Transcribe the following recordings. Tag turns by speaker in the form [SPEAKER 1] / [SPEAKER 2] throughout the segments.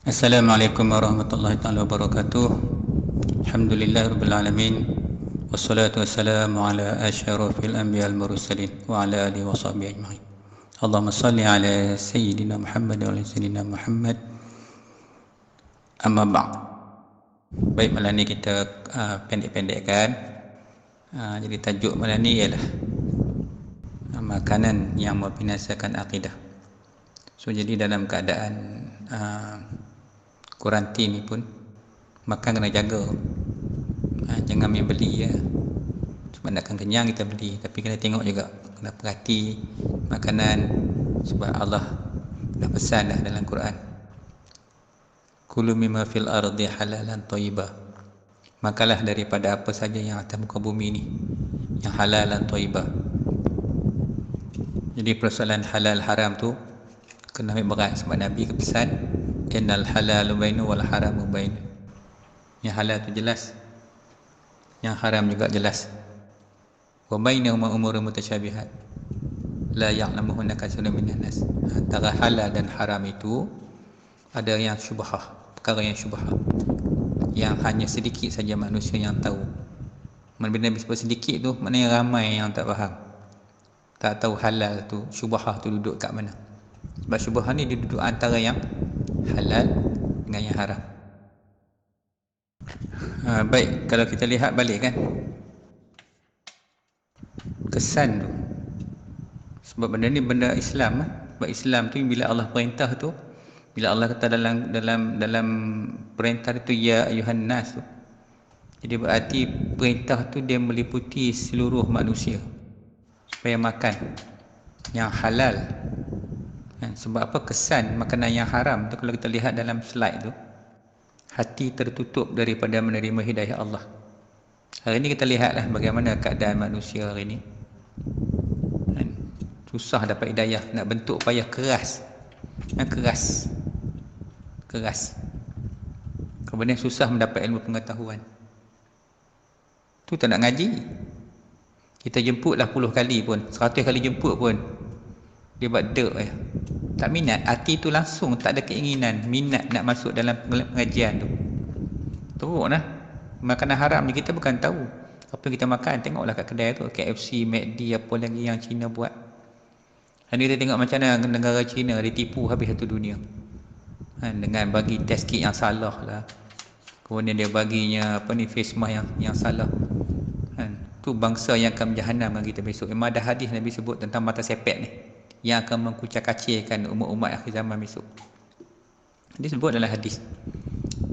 [SPEAKER 1] Assalamualaikum warahmatullahi taala wabarakatuh. Alhamdulillahirabbil alamin. Wassalatu wassalamu ala asyrafil anbiya'il mursalin wa ala alihi washabbihi ajmain. Allahumma shalli ala sayyidina Muhammad wa ala sayyidina Muhammad. Amma ba'd. Baik, malam ni kita pendek-pendekkan. Jadi tajuk malam ni ialah makanan yang membinasakan akidah. So jadi dalam keadaan kuarantin ni pun makan kena jaga. Jangan main beli ya. Sebab nakkan kenyang kita beli, tapi kena tengok juga, kena perhati makanan, sebab Allah dah pesan dah dalam Quran, kulu mimma fil ardi halalan thayyibah, makanlah daripada apa saja yang atas muka bumi ni yang halal dan thayyibah. Jadi persoalan halal haram tu kena ambil berat, sebab Nabi pesan innal halalu bainu wal haramu bainu. Yang halal tu jelas, yang haram juga jelas. Wa bainahuma umurun mutasyabihat la ya'lamuhunna katsirun minan nas. Antara halal dan haram itu ada yang syubhah, perkara yang syubhah, yang hanya sedikit saja manusia yang tahu. Bila Nabi sebut sedikit tu, maknanya ramai yang tak faham, tak tahu halal tu, syubhah tu duduk kat mana. Sebab syubhah ni dia duduk antara yang halal dengan yang haram. Baik, kalau kita lihat balik kan, kesan tu, sebab benda ni benda Islam. Sebab Islam tu bila Allah perintah tu, bila Allah kata dalam perintah itu ya ayuhan nas tu, jadi berarti perintah tu dia meliputi seluruh manusia supaya makan yang halal. Sebab apa? Kesan makanan yang haram tu, kalau kita lihat dalam slide tu, hati tertutup daripada menerima hidayah Allah. Hari ni kita lihatlah bagaimana keadaan manusia hari ni. Susah dapat hidayah, nak bentuk payah keras. Keras. Kemudian susah mendapat ilmu pengetahuan. Tu tak nak ngaji. Kita jemputlah 10 kali pun, 100 kali jemput pun, dia buat dek je. Tak minat, hati tu langsung tak ada keinginan, minat nak masuk dalam pengajian tu. Teruk lah. Makanan haram ni kita bukan tahu apa yang kita makan. Tengoklah kat kedai tu, KFC, McD, apa lagi yang Cina buat. Dan kita tengok macam mana negara Cina ditipu habis satu dunia. Dengan bagi test kit yang salah lah. Kemudian dia baginya face mask yang salah. Tu bangsa yang akan berjahanam dengan kita besok. Memang ada hadis Nabi sebut tentang mata sepet ni, yang akan mengkucak-kacirkan umat-umat akhir zaman besok. Dia sebut dalam hadis.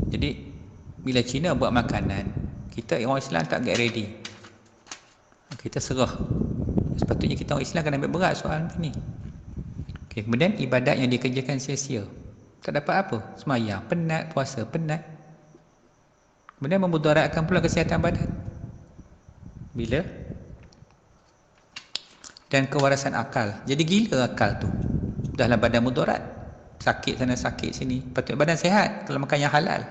[SPEAKER 1] Jadi bila Cina buat makanan, kita orang Islam tak get ready, kita serah. Sepatutnya kita orang Islam kena ambil berat soal ni. Kemudian ibadat yang dikerjakan sia-sia, tak dapat apa. Semayang penat, puasa penat, kemudian memudaratkan pula kesihatan badan. Bila dan kewarasan akal. Jadi gila akal tu. Dahlah badan mudarat, sakit sana sakit sini. Patut badan sihat kalau makan yang halal.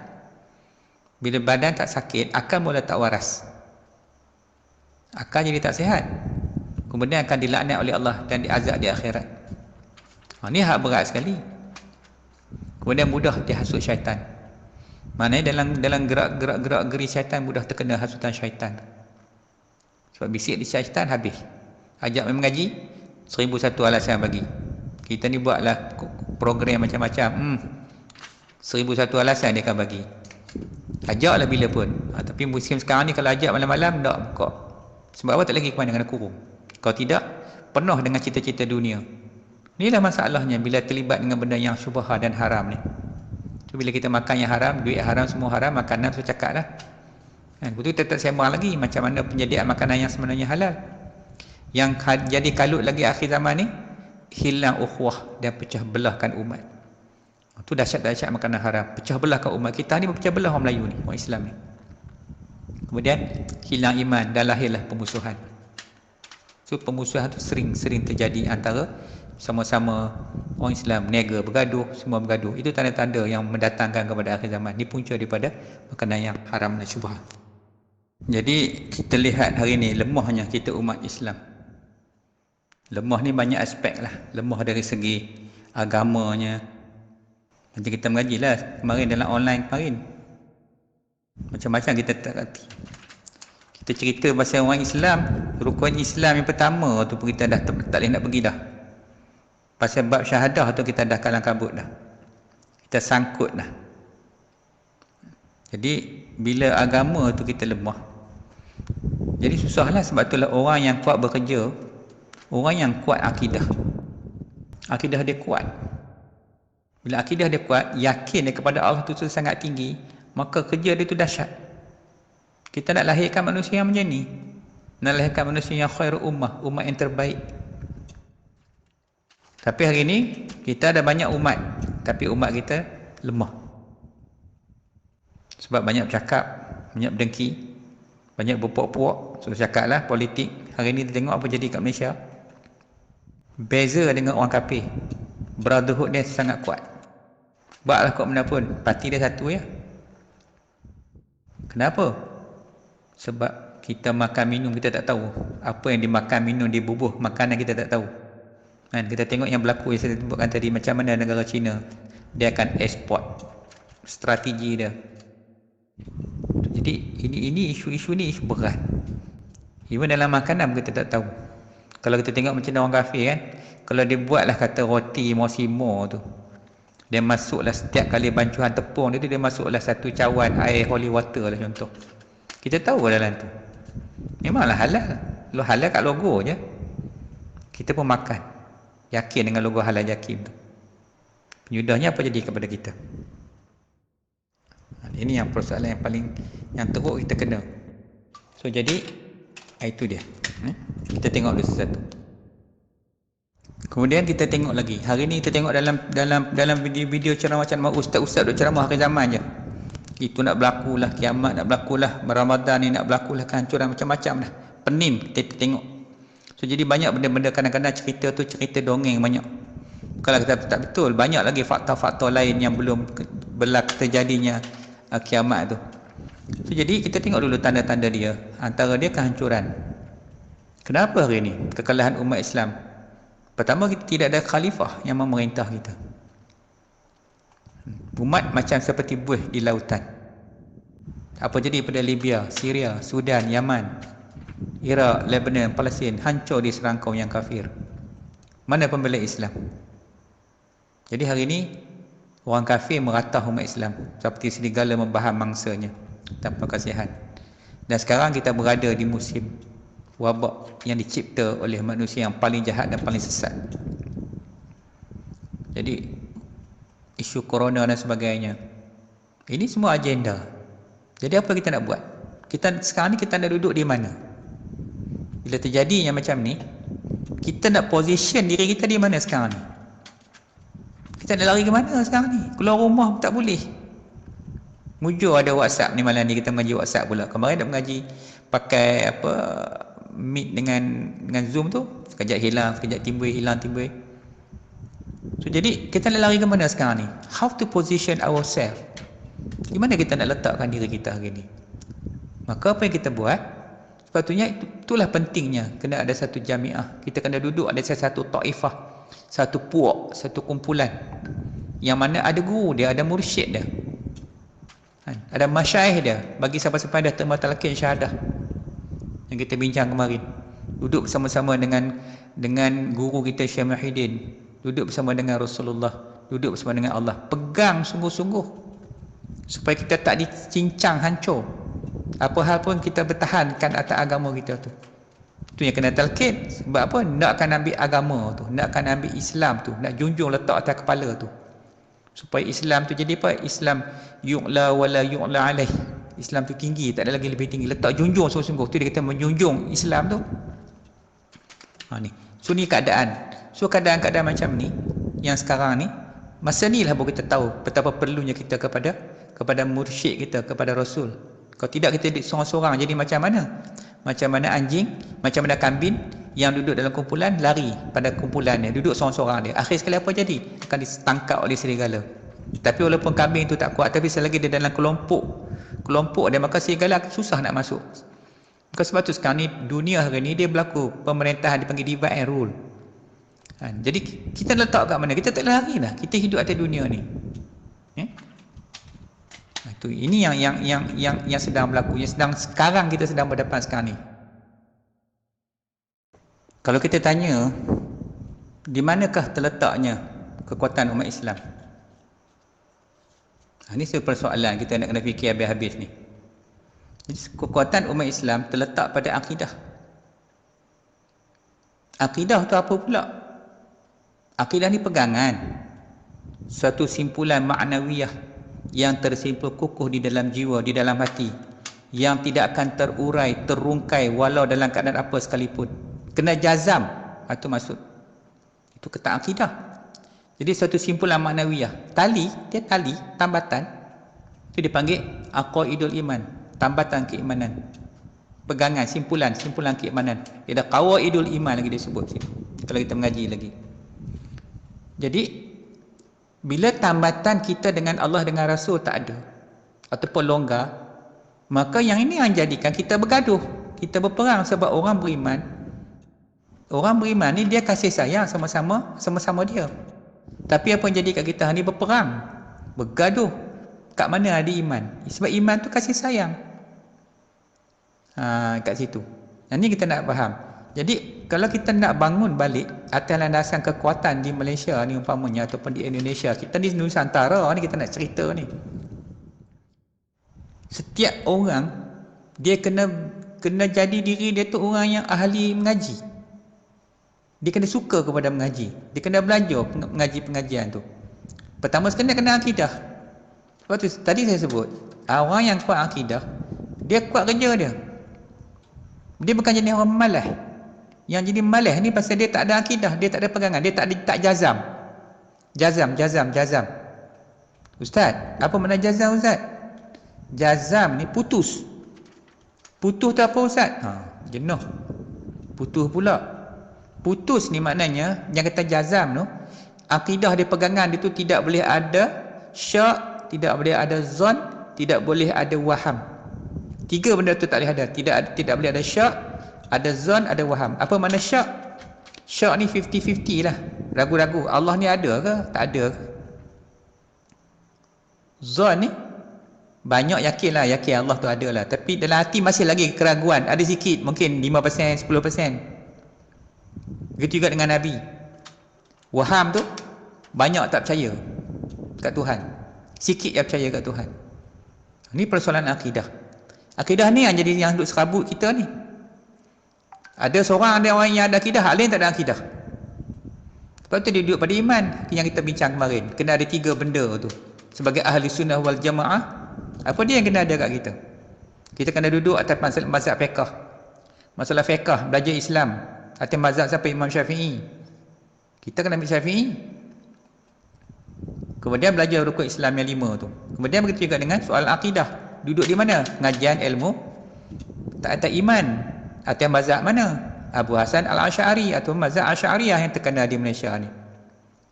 [SPEAKER 1] Bila badan tak sakit, akal mula tak waras, akal jadi tak sihat, kemudian akan dilaknat oleh Allah dan diazab di akhirat. Ni hak berat sekali. Kemudian mudah dihasut syaitan. Maknanya dalam gerak geri syaitan, mudah terkena hasutan syaitan. Sebab bisik di syaitan habis. Ajak mengaji, 1001 alasan bagi. Kita ni buatlah program macam-macam, 1001 alasan dia akan bagi. Ajaklah bila pun. Tapi musim sekarang ni kalau ajak malam-malam tak buka. Sebab apa? Tak lagi ke mana, kena kurung. Kalau tidak, penuh dengan cita-cita dunia. Inilah masalahnya bila terlibat dengan benda yang syubhah dan haram ni. So, bila kita makan yang haram, duit haram, semua haram, makanan tu cakap dah. Betul, kita tak sembang lagi macam mana penyediaan makanan yang sebenarnya halal. Yang jadi kalut lagi akhir zaman ni, hilang ukhuwah dan pecah belahkan umat. Itu dahsyat-dahsyat makanan haram, pecah belahkan umat. Kita ni berpecah belah orang Melayu ni, orang Islam ni. Kemudian hilang iman dan lahirlah pemusuhan. So pemusuhan tu sering terjadi antara sama-sama orang Islam, niaga bergaduh, semua bergaduh. Itu tanda-tanda yang mendatangkan kepada akhir zaman. Ini punca daripada makanan yang haram dan syubhat. Jadi kita lihat hari ni lemahnya kita umat Islam. Lemah ni banyak aspek lah. Lemah dari segi agamanya, Macam kita mengaji lah kemarin dalam online kemarin. Macam-macam kita tak reti. Kita cerita pasal orang Islam, rukun Islam yang pertama tu pun kita dah tak boleh nak pergi dah. Pasal bab syahadah tu kita dah kalang kabut dah. Kita sangkut dah. Jadi bila agama tu kita lemah, jadi susahlah. Sebab itulah orang yang kuat bekerja, orang yang kuat akidah, akidah dia kuat. Bila akidah dia kuat, yakin dia kepada Allah tu sangat tinggi, maka kerja dia tu dahsyat. Kita nak lahirkan manusia yang macam ni, nak lahirkan manusia yang khairu ummah, umat yang terbaik. Tapi hari ni kita ada banyak umat, tapi umat kita lemah. Sebab banyak bercakap, banyak berdengki, banyak berpuak-puak. So cakap lah politik. Hari ni kita tengok apa jadi kat Malaysia. Beza dengan orang kafir, brotherhood dia sangat kuat. Buatlah kot mana pun, parti dia satu ya. Kenapa? Sebab kita makan minum kita tak tahu. Apa yang dimakan minum, dibubuh makanan kita tak tahu. Kan? Kita tengok yang berlaku yang saya sebutkan tadi, macam mana negara China dia akan ekspor, strategi dia. Jadi ini isu-isu ni isu berat. Even dalam makanan kita tak tahu. Kalau kita tengok macam orang kafir kan, kalau dia buatlah kata roti Mosimo tu, dia masuklah setiap kali bancuhan tepung dia tu, dia masuklah satu cawan air holy water lah contoh. Kita tahu dalam tu memanglah halal. Lo halal kat logo je. Kita pun makan, yakin dengan logo halal Jakim tu. Penyudahnya apa jadi kepada kita? Ini yang persoalan yang paling yang teruk kita kena. So jadi itu dia. Kita tengok dulu satu. Kemudian kita tengok lagi. Hari ni kita tengok dalam video ceramah macam ustaz-ustaz duk ceramah akhir zaman je. Itu nak berlakulah kiamat, nak berlakulah Ramadan ni, nak berlakulah kehancuran macam-macam dah. Pening kita tengok. So jadi banyak benda-benda, kadang-kadang cerita tu cerita dongeng banyak. Kalau kita tak betul, banyak lagi fakta-fakta lain yang belum berlaku terjadinya kiamat tu. So jadi kita tengok dulu tanda-tanda dia. Antara dia kehancuran. Kenapa hari ni kekalahan umat Islam? Pertama, kita tidak ada khalifah yang memerintah kita. Umat macam seperti buih di lautan. Apa jadi pada Libya, Syria, Sudan, Yaman, Iraq, Lebanon, Palestin, hancur di serangkau yang kafir. Mana pembela Islam? Jadi hari ini orang kafir meratah umat Islam seperti serigala membaham mangsanya tanpa kasihan. Dan sekarang kita berada di musim wabak yang dicipta oleh manusia yang paling jahat dan paling sesat. Jadi isu corona dan sebagainya, ini semua agenda. Jadi apa kita nak buat? Kita sekarang ni kita nak duduk di mana? Bila terjadinya macam ni, kita nak position diri kita di mana sekarang ni? Kita nak lari ke mana sekarang ni? Keluar rumah tak boleh. Mujur ada WhatsApp ni, malam ni kita mengaji WhatsApp pula. Kemarin dah mengaji pakai apa, Meet dengan Zoom tu, sekejap hilang, sekejap timbul, hilang timbul. So jadi kita nak lari ke mana sekarang ni? How to position ourselves? Di mana kita nak letakkan diri kita hari ni? Maka apa yang kita buat? Sepatutnya itulah pentingnya. Kena ada satu jamiah. Kita kena duduk ada satu taifah, satu puak, satu kumpulan yang mana ada guru dia, ada mursyid dia, ada masyaikh dia. Bagi siapa-siapa dah terima talqin syahadah yang kita bincang kemarin, duduk bersama-sama dengan guru kita Syekh Muhyiddin, duduk bersama dengan Rasulullah, duduk bersama dengan Allah. Pegang sungguh-sungguh supaya kita tak dicincang hancur. Apa hal pun kita bertahankan atas agama kita tu. Itu yang kena talqin. Sebab apa? Nakkan ambil agama tu, nakkan ambil Islam tu, nak junjung letak atas kepala tu. Supaya Islam tu jadi apa? Islam yu'la wala yu'la alaih. Islam tu tinggi, tak ada lagi lebih tinggi. Letak junjung sungguh-sungguh. Tu dia kata menjunjung Islam tu. Ni. So ni keadaan. So keadaan-keadaan macam ni yang sekarang ni, masa ni lah baru kita tahu betapa perlunya kita kepada mursyid kita, kepada Rasul. Kalau tidak kita seorang-seorang jadi macam mana? Macam mana anjing, macam mana kambing yang duduk dalam kumpulan, lari pada kumpulan dia, duduk seorang-seorang dia. Akhir sekali apa jadi? Akan ditangkap oleh serigala. Tapi walaupun kambing itu tak kuat, tapi selagi dia dalam kelompok dia, maka serigala susah nak masuk. Maka sebab tu sekarang ni dunia hari ni dia berlaku pemerintahan dipanggil divide and rule. Jadi kita letak kat mana? Kita tak lari lah. Kita hidup atas dunia ni. Eh? Itu ini yang sedang berlaku, yang sedang sekarang kita sedang berdepan sekarang ni. Kalau kita tanya di manakah terletaknya kekuatan umat Islam? Ini persoalan kita nak kena fikir habis-habis ni. Jadi kekuatan umat Islam terletak pada akidah. Akidah tu apa pula? Akidah ni pegangan, suatu simpulan maknawiyah yang tersimpul kukuh di dalam jiwa, di dalam hati, yang tidak akan terurai, terungkai walau dalam keadaan apa sekalipun. Kena jazam, itu maksud. Itu kata akidah. Jadi suatu simpulan maknawiyah. Tali, dia tali, tambatan. Itu dipanggil aqaidul iman, tambatan keimanan. Pegangan, simpulan keimanan. Dia ada qawaidul iman lagi dia sebut sini, kalau kita mengaji lagi. Jadi bila tambatan kita dengan Allah, dengan Rasul tak ada ataupun longgar, maka yang ini yang jadikan kita bergaduh, kita berperang. Sebab orang beriman ni dia kasih sayang sama-sama dia. Tapi apa yang jadi kat kita ni berperang, bergaduh. Kat mana ada iman? Sebab iman tu kasih sayang. Kat situ. Yang ni kita nak faham. Jadi kalau kita nak bangun balik atas landasan kekuatan di Malaysia ni umpamanya, ataupun di Indonesia, kita di Nusantara ni, kita nak cerita ni, setiap orang dia kena jadi diri dia tu orang yang ahli mengaji. Dia kena suka kepada mengaji, dia kena belajar mengaji pengajian tu. Pertama sekali dia kena akidah. Sebab tu tadi saya sebut, orang yang kuat akidah, dia kuat kerja dia. Dia bukan jenis orang malas. Yang jadi malas ni pasal dia tak ada akidah, dia tak ada pegangan, dia tak jazam. Jazam. Ustaz, apa makna jazam Ustaz? Jazam ni putus. Putus tu apa Ustaz? Jenuh. Putus pula. Putus ni maknanya, yang kata jazam tu, akidah dia, pegangan dia tu tidak boleh ada syak, tidak boleh ada zon, tidak boleh ada waham. Tiga benda tu tak boleh ada. Tidak boleh ada syak, ada zon, ada waham. Apa makna syak? Syak ni 50-50 lah. Ragu-ragu, Allah ni ada ke? Tak ada ke? Zon ni banyak yakin Allah tu ada lah. Tapi dalam hati masih lagi keraguan. Ada sikit, mungkin 5%, 10%. Begitu juga dengan Nabi. Waham tu banyak tak percaya kat Tuhan, sikit yang percaya kat Tuhan. Ini persoalan akidah. Akidah ni yang jadi yang duk serabut kita ni. Ada seorang, ada orang yang ada akidah, hal lain tak ada akidah. Sebab tu dia duduk pada iman yang kita bincang kemarin. Kena ada 3 benda tu. Sebagai ahli sunnah wal jamaah, apa dia yang kena ada kat kita? Kita kena duduk atas mazhab fiqh. Masalah fiqh, belajar Islam atas mazhab siapa? Imam Syafi'i. Kita kena ambil Syafi'i. Kemudian belajar rukun Islam yang 5 tu. Kemudian begitu juga dengan soal akidah. Duduk di mana? Pengajian ilmu tak ada iman. Atas mazhab mana? Abu Hasan Al-Asy'ari atau mazhab Asy'ariyah yang terkenal di Malaysia ni.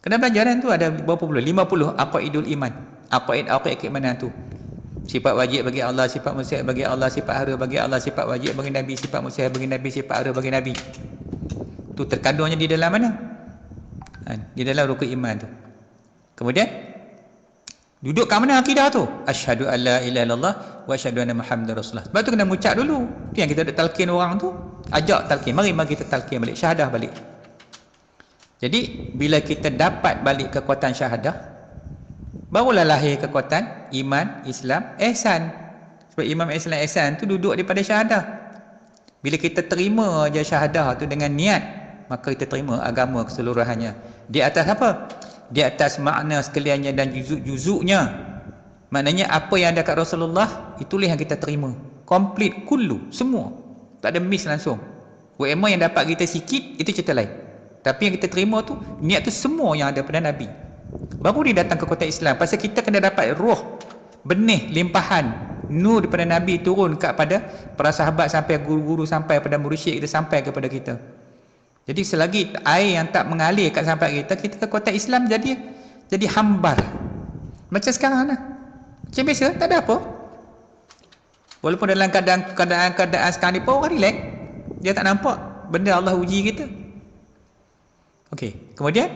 [SPEAKER 1] Kena belajar dan tu ada berapa puluh? 50 aqaidul iman. Aqaid keimanan tu. Sifat wajib bagi Allah, sifat mustahil bagi Allah, sifat hara bagi Allah, sifat wajib bagi Nabi, sifat mustahil bagi Nabi, sifat hara bagi Nabi. Tu terkandungnya di dalam mana? Di dalam rukun iman tu. Kemudian duduk kat mana akidah tu? Asyhadu an la ilaha illallah wa asyhadu anna Muhammadar Rasulullah. Sebab tu kena mengucap dulu. Tu yang kita ada talqin orang tu. Ajak talqin. Mari kita talqin balik. Syahadah balik. Jadi bila kita dapat balik kekuatan syahadah, barulah lahir kekuatan iman, Islam, ihsan. Sebab iman, Islam, ihsan tu duduk daripada syahadah. Bila kita terima je syahadah tu dengan niat, maka kita terima agama keseluruhannya. Di atas apa? Di atas makna sekaliannya dan juzuk-juzuknya. Maknanya apa yang ada kat Rasulullah, itulah yang kita terima. Komplit, kullu, semua. Tak ada miss langsung. Whatever yang dapat kita sikit, itu cerita lain. Tapi yang kita terima tu, niat tu semua yang ada pada Nabi. Baru dia datang ke kota Islam. Pasal kita kena dapat roh, benih, limpahan, nur daripada Nabi turun kepada para sahabat, sampai guru-guru, sampai pada mursyid kita, sampai kepada kita. Jadi selagi air yang tak mengalir kat sampai kita ke kota Islam jadi hambar. Macam sekarang lah. Macam biasa, tak ada apa. Walaupun dalam keadaan sekarang ni pun orang relax. Dia tak nampak benda Allah uji kita. Okey, kemudian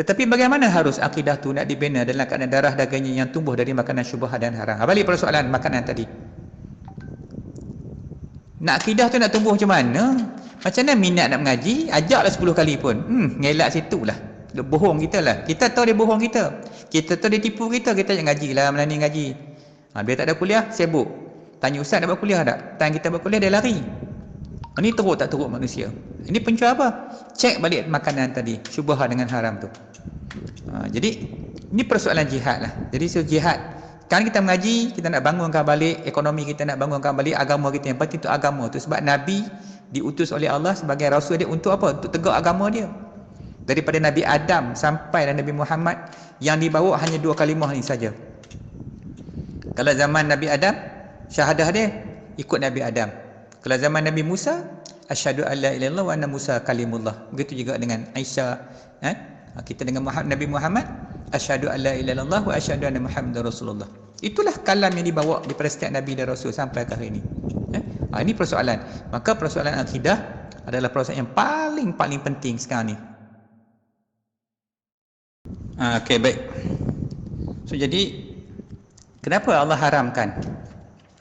[SPEAKER 1] Tetapi bagaimana harus akidah tu nak dibina dalam keadaan darah dagingnya yang tumbuh dari makanan syubhat dan haram? Balik pada soalan makanan tadi. Nak akidah tu nak tumbuh macam mana? Macam mana minat nak mengaji? Ajaklah 10 kali pun. Ngelak situ lah. Dia bohong kita lah. Kita tahu dia bohong kita. Kita tahu dia tipu kita. Kita jangan ngaji lah. Melani ngaji. Dia tak ada kuliah, sibuk. Tanya ustaz nak buat kuliah tak? Tanya kita buat kuliah, dia lari. Ini teruk tak teruk manusia? Ini punca apa? Cek balik makanan tadi. Syubhat dengan haram tu. Jadi, ini persoalan jihad lah. Jadi, jihad. Kan kita mengaji, kita nak bangunkan balik ekonomi kita, nak bangunkan balik agama kita. Yang penting itu agama tu. Sebab Nabi diutus oleh Allah sebagai Rasul dia untuk apa? Untuk tegak agama dia. Daripada Nabi Adam sampai Nabi Muhammad, yang dibawa hanya 2 kalimah ni saja. Kalau zaman Nabi Adam, syahadah dia ikut Nabi Adam. Kalau zaman Nabi Musa, asyhadu an la ilaha illallah wa anna Musa kalimullah. Begitu juga dengan Aisyah. Kita dengan Nabi Muhammad, asyhadu an la ilaha illallah wa asyhadu anna Muhammadar Rasulullah. Itulah kalam yang dibawa daripada setiap Nabi dan Rasul sampai ke hari ini. Ini persoalan. Maka persoalan akidah adalah persoalan yang paling penting sekarang ni. Okey, baik. So, jadi kenapa Allah haramkan?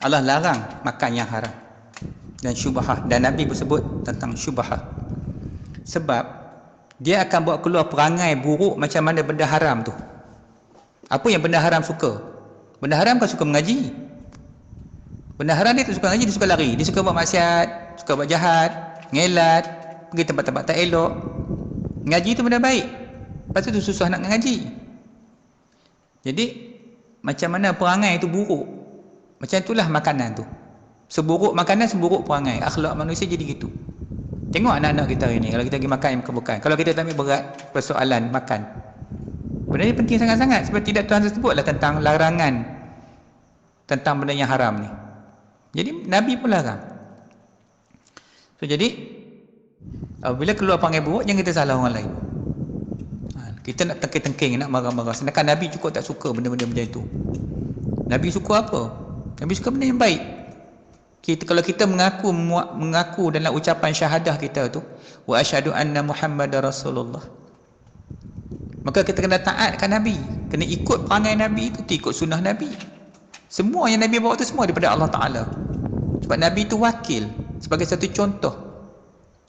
[SPEAKER 1] Allah larang makan yang haram dan syubhat, dan Nabi bersebut tentang syubhat. Sebab dia akan buat keluar perangai buruk macam mana benda haram tu. Apa yang benda haram suka? Benda haram kan suka mengaji. Benda haram dia tak suka mengaji, dia suka lari. Dia suka buat maksiat, suka buat jahat, ngelat, pergi tempat-tempat tak elok. Ngaji tu benda baik. Lepas tu susah nak ngaji. Jadi macam mana perangai itu buruk, macam itulah makanan tu. Seburuk makanan, seburuk perangai. Akhlak manusia jadi gitu. Tengok anak-anak kita hari ni, kalau kita pergi makan yang bukan. Kalau kita tak ambil berat persoalan makan, benda ni penting sangat-sangat. Sebab tidak Tuhan sebutlah tentang larangan tentang benda yang haram ni. Jadi Nabi pun larang. So, jadi bila keluar perangai buruk, jangan kita salah orang lain. Kita nak tengking-tengking, nak marah-marah. Sedangkan Nabi cukup tak suka benda-benda macam itu. Nabi suka apa? Nabi suka benda yang baik. Kalau kita mengaku dalam ucapan syahadah kita tu, wa asyhadu anna Muhammadar Rasulullah, maka kita kena taatkan Nabi, kena ikut perangai Nabi itu, ikut sunnah Nabi. Semua yang Nabi bawa tu semua daripada Allah Ta'ala. Sebab Nabi itu wakil sebagai satu contoh.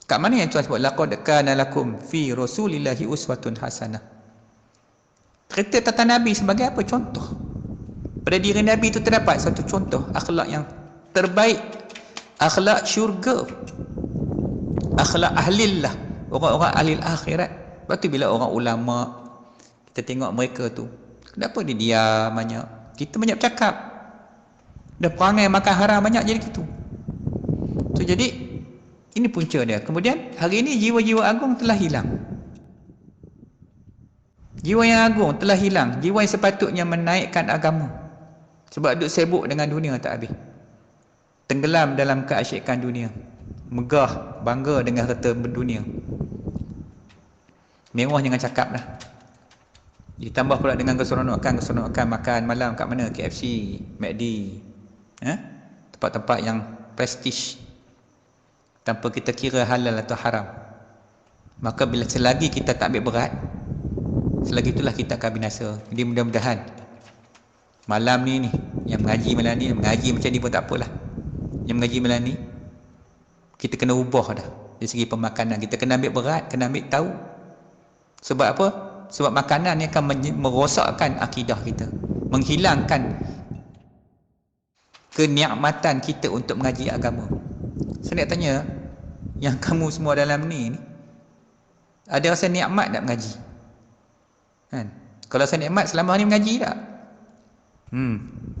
[SPEAKER 1] Kat mana yang Tuhan sebut laqad kana lakum fi rasulillahi uswatun hasanah. Cerita tentang Nabi sebagai apa? Contoh. Pada diri Nabi itu terdapat satu contoh akhlak yang terbaik, akhlak syurga, akhlak ahlillah, orang-orang ahli akhirat. Lepas tu bila orang ulama kita tengok mereka tu, kenapa dia diam banyak? Kita banyak bercakap, dah perangai makan haram banyak jadi gitu. So, jadi ini punca dia. Kemudian hari ini jiwa-jiwa agung telah hilang. Jiwa yang agung telah hilang, jiwa yang sepatutnya menaikkan agama. Sebab duk sibuk dengan dunia tak habis. Tenggelam dalam keasyikan dunia. Megah, bangga dengan harta dunia. Mewah jangan cakap lah. Ditambah pula dengan keseronokan makan malam kat mana? KFC, McD, tempat-tempat yang prestige, tanpa kita kira halal atau haram. Maka bila selagi kita tak ambil berat, selagi itulah kita akan binasa. Jadi mudah-mudahan malam ni yang mengaji malam ni, mengaji macam ni pun tak apalah. Yang mengaji malam ni, kita kena ubah dah dari segi pemakanan. Kita kena ambil berat, kena ambil tahu. Sebab apa? Sebab makanan ni akan merosakkan akidah kita, menghilangkan kenikmatan kita untuk mengaji agama. Saya nak tanya, yang kamu semua dalam ni ada rasa nikmat tak mengaji? Kan? Kalau rasa nikmat selama ni mengaji tak?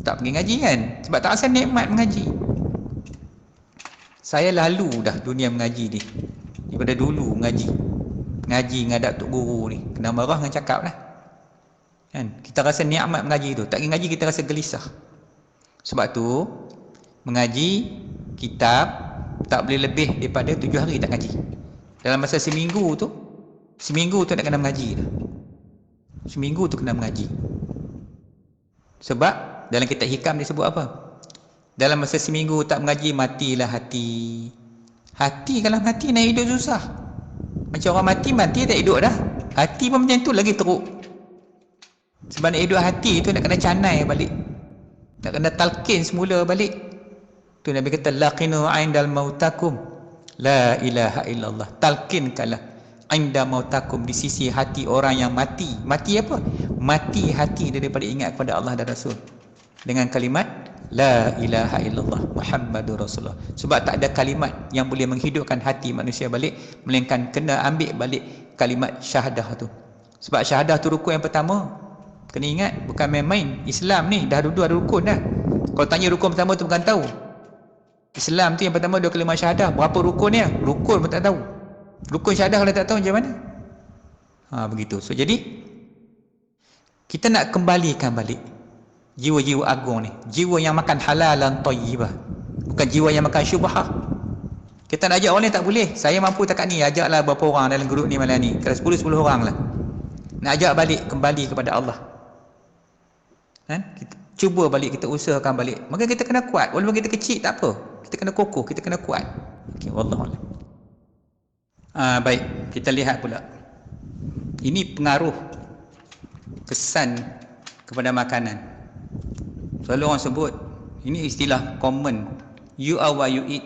[SPEAKER 1] Tak pergi ngaji kan? Sebab tak rasa nikmat mengaji. Saya lalu dah dunia mengaji ni, daripada dulu mengaji ngadap tok guru ni, kena marah dengan cakap lah kan? Kita rasa nikmat mengaji tu, tak pergi ngaji kita rasa gelisah. Sebab tu mengaji kitab tak boleh lebih daripada 7 hari tak ngaji. Dalam masa seminggu tu nak kena mengaji dah. Seminggu tu kena mengaji. Sebab dalam kitab hikam dia sebut apa? Dalam masa seminggu tak mengaji, matilah hati. Hati, kalau mati nak hidup susah. Macam orang mati tak hidup dah. Hati pun macam tu lagi teruk. Sebab nak hidup hati tu nak kena canai balik, nak kena talqin semula balik. Tu Nabi kata laqinu indal mautakum la ilaha illallah. Talqinkanlah inda mautakum, di sisi hati orang yang mati. Mati apa? Mati hati daripada ingat kepada Allah dan Rasul dengan kalimat la ilaha illallah Muhammadur Rasulullah. Sebab tak ada kalimat yang boleh menghidupkan hati manusia balik melainkan kena ambil balik kalimat syahadah tu. Sebab syahadah tu rukun yang pertama. Kena ingat, bukan main-main. Islam ni dah dua rukun dah. Kalau tanya rukun pertama tu bukan tahu. Islam tu yang pertama 2 kalimah syahadah. Berapa rukun dia? Rukun pun tak tahu. Rukun syahadah kalau tak tahu macam mana? Begitu. So jadi kita nak kembalikan balik jiwa-jiwa agung ni, jiwa yang makan halalan thayyibah, bukan jiwa yang makan syubhah. Kita nak ajak orang ni tak boleh. Saya mampu takat ni, ajaklah berapa orang dalam grup ni malam ni. Kalau 10 orang lah. Nak ajak balik kembali kepada Allah. Kita cuba balik, kita usahakan balik. Maka kita kena kuat. Walaupun kita kecil tak apa. Kita kena kokoh, kita kena kuat. Okey, wallahu a'lam. Baik, kita lihat pula. Ini pengaruh kesan kepada makanan. Selalu orang sebut, ini istilah common, you are what you eat.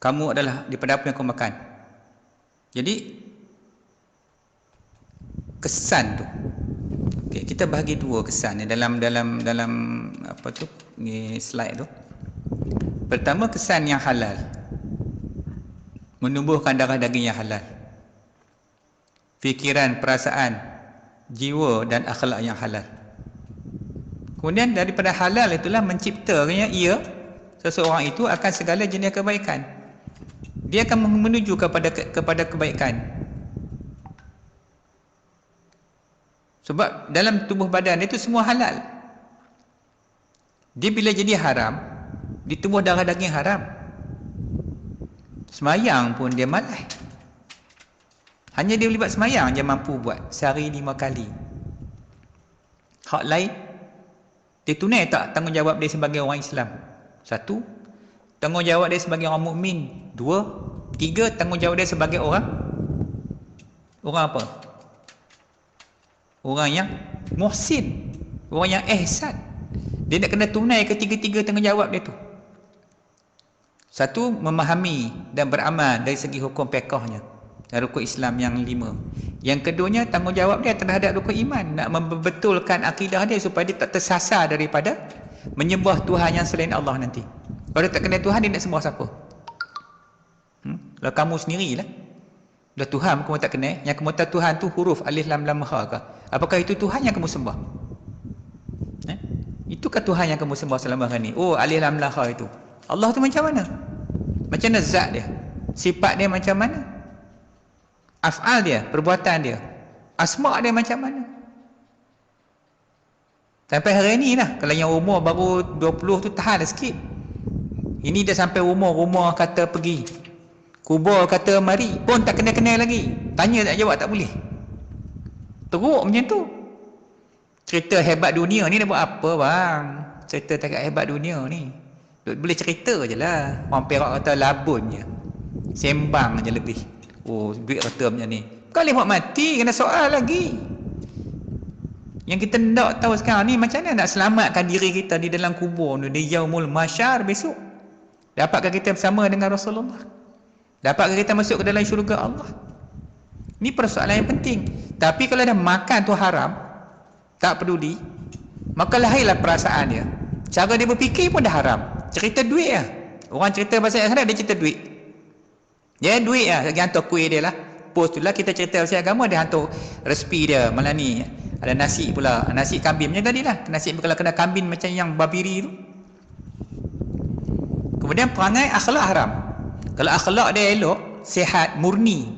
[SPEAKER 1] Kamu adalah daripada apa yang kau makan. Jadi kesan tu, okay, kita bahagi dua kesan ni dalam apa tu ni slide tu. Pertama, kesan yang halal, menumbuhkan darah daging yang halal, fikiran, perasaan, jiwa dan akhlak yang halal. Kemudian daripada halal itulah menciptakannya ia, seseorang itu akan segala jenis kebaikan. Dia akan menuju kepada kebaikan. Sebab dalam tubuh badan itu semua halal. Dia bila jadi haram, ditubuh darah daging haram. Semayang pun dia malas. Hanya dia boleh buat semayang dia mampu buat sehari 5 kali. Hak lain, dia tunai tak tanggungjawab dia sebagai orang Islam? 1, tanggungjawab dia sebagai orang mukmin. 2, 3, tanggungjawab dia sebagai orang apa? Orang yang muhsin, orang yang ihsan. Dia nak kena tunai ketiga-tiga tanggungjawab dia tu. 1, memahami dan beramal dari segi hukum fiqhnya dan rukun Islam yang 5. Yang keduanya, tanggungjawab dia terhadap rukun iman, nak membetulkan akidah dia supaya dia tak tersasar daripada menyembah Tuhan yang selain Allah nanti. Kalau dia tak kenal Tuhan, dia nak sembah siapa? Kalau kamu sendirilah, dah Tuhan kamu tak kenal, yang kamu tahu Tuhan tu huruf alif lam lam ha ke? Apakah itu Tuhan yang kamu sembah? Itukah Tuhan yang kamu sembah selama hari ni? Oh, alif lam lam ha itu. Allah tu macam mana? Macam mana zat dia? Sifat dia macam mana? Af'al dia, perbuatan dia, asma' dia macam mana? Sampai hari ni lah. Kalau yang umur baru 20 tu tahan sikit. Ini dah sampai umur kata pergi, kubur kata mari, pun tak kenal-kenal lagi. Tanya tak jawab tak boleh. Teruk macam tu. Cerita hebat dunia ni dah buat apa bang? Cerita tak hebat dunia ni boleh cerita je lah. Orang Perak kata labun je, sembang je lebih. Oh, duit kata macam ni. Kali buat mati, kena soal lagi. Yang kita nak tahu sekarang ni, macam mana nak selamatkan diri kita di dalam kubur ni, di yaumul masyar besok. Dapatkah kita bersama dengan Rasulullah? Dapatkah kita masuk ke dalam syurga Allah? Ini persoalan yang penting. Tapi kalau dah makan tu haram, tak peduli, maka lahirlah perasaan dia. Cara dia berfikir pun dah haram. Cerita duit lah. Orang cerita pasal akhirat, dia cerita duit. Dia duit lah, lagi hantar kuih dia lah. Post tu lah kita cerita pasal agama, dia hantar resipi dia. Malam ni ada nasi pula, nasi kambing macam tadi lah. Nasi kalau kena kambing macam yang babiri tu. Kemudian perangai akhlak haram. Kalau akhlak dia elok, sihat, murni,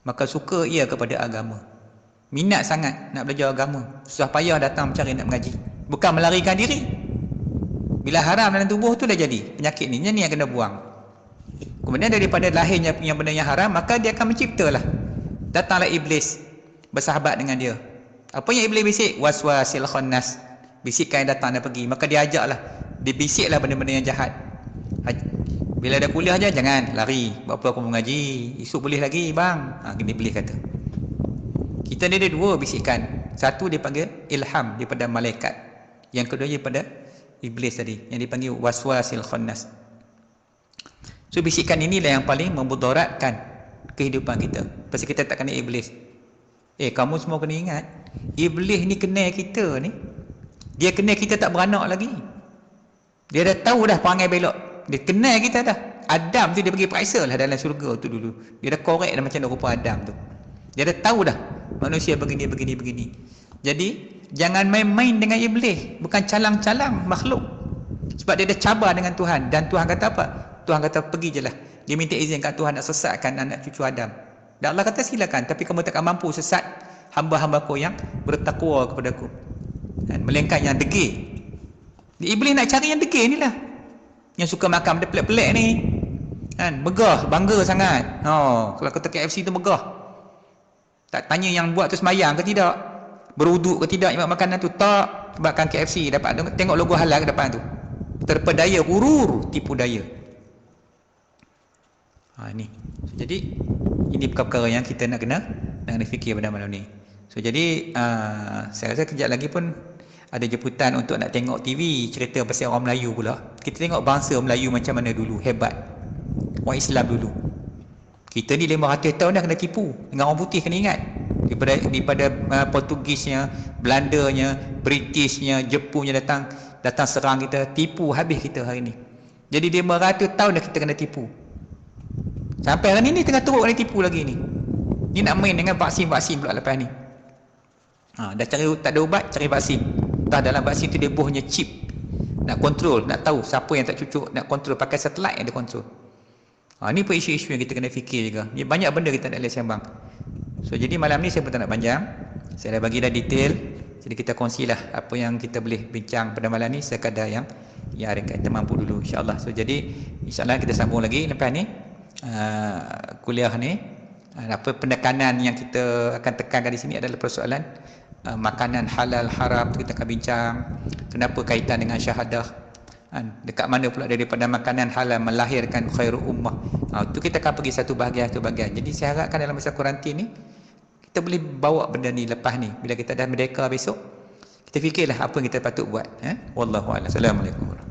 [SPEAKER 1] maka suka ia kepada agama. Minat sangat nak belajar agama. Susah payah datang mencari nak mengaji. Bukan melarikan diri. Bila haram dalam tubuh tu dah jadi penyakit ni, yang kena buang. Kemudian daripada lahirnya yang benda yang haram, maka dia akan menciptalah. Datanglah iblis bersahabat dengan dia. Apa yang iblis bisik? Waswasil khannas. Bisikan yang datang dan pergi. Maka dia ajaklah, dia bisiklah benda-benda yang jahat. Bila ada kuliah je, jangan lari. Buat apa aku mengaji? Esok boleh lagi bang. Iblis kata. Kita ni ada dua bisikan. Satu dia panggil ilham daripada malaikat. Yang kedua daripada iblis tadi, yang dipanggil waswasil khannas. So bisikan inilah yang paling memudaratkan kehidupan kita. Pasal kita tak kena iblis. Kamu semua kena ingat, iblis ni kenal kita ni. Dia kenal kita tak beranak lagi. Dia dah tahu dah perangai belok. Dia kenal kita dah. Adam tu dia bagi periksa lah dalam syurga tu dulu. Dia dah korek dah macam mana rupa Adam tu. Dia dah tahu dah manusia begini. Jadi jangan main-main dengan iblis. Bukan calang-calang makhluk. Sebab dia dah cabar dengan Tuhan. Dan Tuhan kata apa? Tuhan kata pergi je lah. Dia minta izin kat Tuhan nak sesatkan anak cucu Adam. Dan Allah kata silakan. Tapi kamu takkan mampu sesat hamba-hambaku yang bertakwa kepada aku. Dan melainkan yang degil. Iblis nak cari yang degil ni lah. Yang suka makan benda pelik-pelik ni. Kan? Megah, bangga sangat. Kalau kata KFC tu megah. Tak tanya yang buat tu semayang ke tidak, berwuduk ke tidak, yang makanan tu tak. Sebabkan KFC dapat tengok logo halal ke depan tu. Terpedaya, hurur, tipu daya. Ni. Jadi ini perkara yang kita nak kena fikir pada malam ni. So jadi saya rasa kejap lagi pun ada jemputan untuk nak tengok TV cerita pasal orang Melayu pula. Kita tengok bangsa Melayu macam mana dulu, hebat. Orang Islam dulu. Kita ni 500 tahun dah kena tipu dengan orang putih, kena ingat. Daripada Portugisnya, Belandanya, Britishnya, Jepunnya datang serang kita, tipu habis kita hari ni. Jadi 500 tahun dah kita kena tipu. Sampai hari ni tengah teruk kena tipu lagi ni. Ni nak main dengan vaksin pula lepas ni. Dah cari tak ada ubat, cari vaksin. Dalam vaksin tu dia buahnya chip. Nak kontrol, nak tahu siapa yang tak cucuk, nak kontrol pakai satelit yang dia kontrol. Ni pun isu-isu yang kita kena fikir juga. Ni banyak benda kita nak boleh sembang. So jadi malam ni saya pun tak nak panjang. Saya dah bagi dah detail. Jadi kita kongsilah apa yang kita boleh bincang pada malam ni sekadar yang kita mampu dulu, insya-Allah. So jadi insya-Allah kita sambung lagi lepas ni kuliah ni. Apa pendekanan yang kita akan tekankan di sini adalah persoalan makanan halal haram tu kita akan bincang. Kenapa kaitan dengan syahadah, dekat mana pula daripada makanan halal melahirkan khairul ummah. Tu kita akan pergi satu bahagian. Jadi saya harapkan dalam masa kuarantin ni kita boleh bawa benda ni lepas ni. Bila kita dah merdeka besok, kita fikirlah apa yang kita patut buat. Wallahu a'lam. Assalamualaikum warahmatullahi wabarakatuh.